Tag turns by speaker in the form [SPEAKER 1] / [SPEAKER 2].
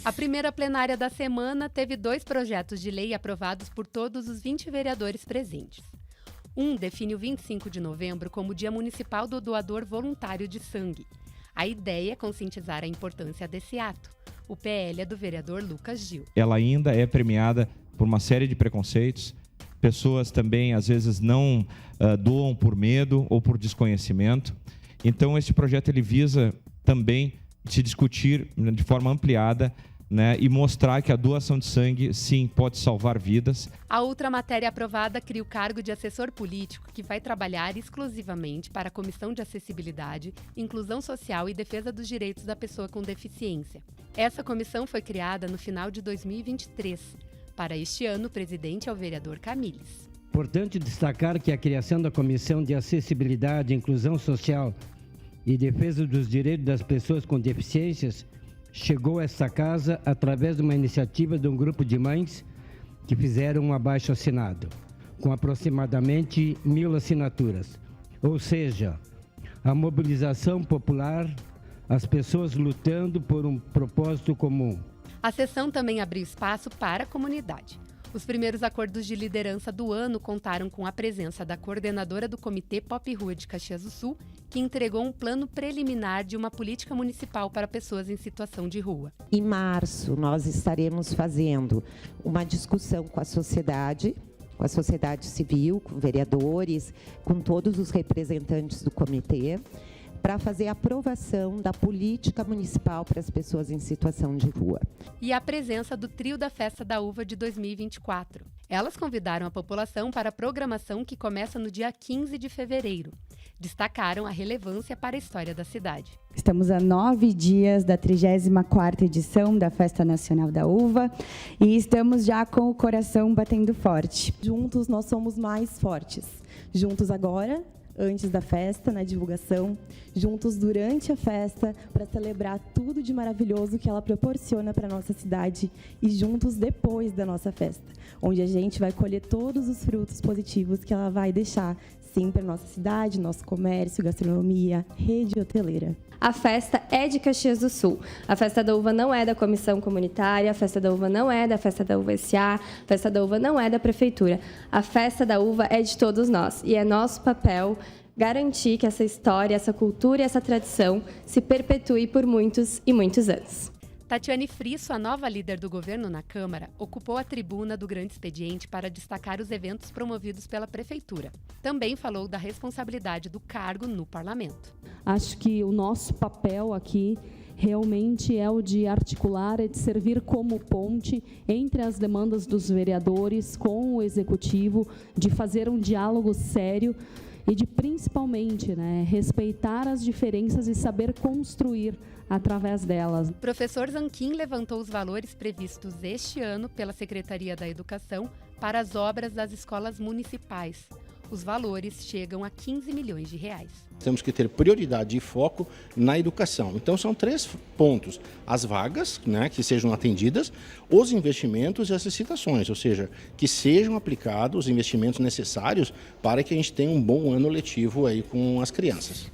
[SPEAKER 1] A primeira plenária da semana teve 2 projetos de lei aprovados por todos os 20 vereadores presentes. Um define o 25 de novembro como Dia Municipal do Doador Voluntário de Sangue. A ideia é conscientizar a importância desse ato. O PL é do vereador Lucas Gil.
[SPEAKER 2] Ela ainda é premiada por uma série de preconceitos. Pessoas também, às vezes, não doam por medo ou por desconhecimento. Então, esse projeto ele visa também se discutir de forma ampliada, né, e mostrar que a doação de sangue, sim, pode salvar vidas.
[SPEAKER 1] A outra matéria aprovada cria o cargo de assessor político, que vai trabalhar exclusivamente para a Comissão de Acessibilidade, Inclusão Social e Defesa dos Direitos da Pessoa com Deficiência. Essa comissão foi criada no final de 2023. Para este ano, o presidente é o vereador Camilles.
[SPEAKER 3] Importante destacar que a criação da Comissão de Acessibilidade, Inclusão Social e Defesa dos Direitos das Pessoas com Deficiências chegou a esta casa através de uma iniciativa de um grupo de mães que fizeram um abaixo-assinado, com aproximadamente 1.000 assinaturas. Ou seja, a mobilização popular, as pessoas lutando por um propósito comum.
[SPEAKER 1] A sessão também abriu espaço para a comunidade. Os primeiros acordos de liderança do ano contaram com a presença da coordenadora do Comitê Pop Rua de Caxias do Sul, que entregou um plano preliminar de uma política municipal para pessoas em situação de rua.
[SPEAKER 4] Em março, nós estaremos fazendo uma discussão com a sociedade civil, com vereadores, com todos os representantes do comitê, para fazer a aprovação da política municipal para as pessoas em situação de rua.
[SPEAKER 1] E a presença do trio da Festa da Uva de 2024. Elas convidaram a população para a programação que começa no dia 15 de fevereiro. Destacaram a relevância para a história da cidade.
[SPEAKER 5] Estamos a 9 dias da 34ª edição da Festa Nacional da Uva e estamos já com o coração batendo forte.
[SPEAKER 6] Juntos nós somos mais fortes. Juntos agora, antes da festa, na divulgação, juntos durante a festa, para celebrar tudo de maravilhoso que ela proporciona para a nossa cidade e juntos depois da nossa festa, onde a gente vai colher todos os frutos positivos que ela vai deixar, sim, para a nossa cidade, nosso comércio, gastronomia, rede hoteleira.
[SPEAKER 7] A festa é de Caxias do Sul. A Festa da Uva não é da Comissão Comunitária, a Festa da Uva não é da Festa da Uva S.A., a Festa da Uva não é da Prefeitura. A Festa da Uva é de todos nós e é nosso papel garantir que essa história, essa cultura e essa tradição se perpetue por muitos e muitos anos.
[SPEAKER 1] Tatiane Frisso, a nova líder do governo na Câmara, ocupou a tribuna do Grande Expediente para destacar os eventos promovidos pela Prefeitura. Também falou da responsabilidade do cargo no Parlamento.
[SPEAKER 8] Acho que o nosso papel aqui realmente é o de articular, é de servir como ponte entre as demandas dos vereadores com o Executivo, de fazer um diálogo sério e de, principalmente, respeitar as diferenças e saber construir através delas.
[SPEAKER 1] O professor Zanquim levantou os valores previstos este ano pela Secretaria da Educação para as obras das escolas municipais. Os valores chegam a 15 milhões de reais.
[SPEAKER 9] Temos que ter prioridade e foco na educação. Então são 3 pontos: as vagas, que sejam atendidas, os investimentos e as licitações, ou seja, que sejam aplicados os investimentos necessários para que a gente tenha um bom ano letivo aí com as crianças.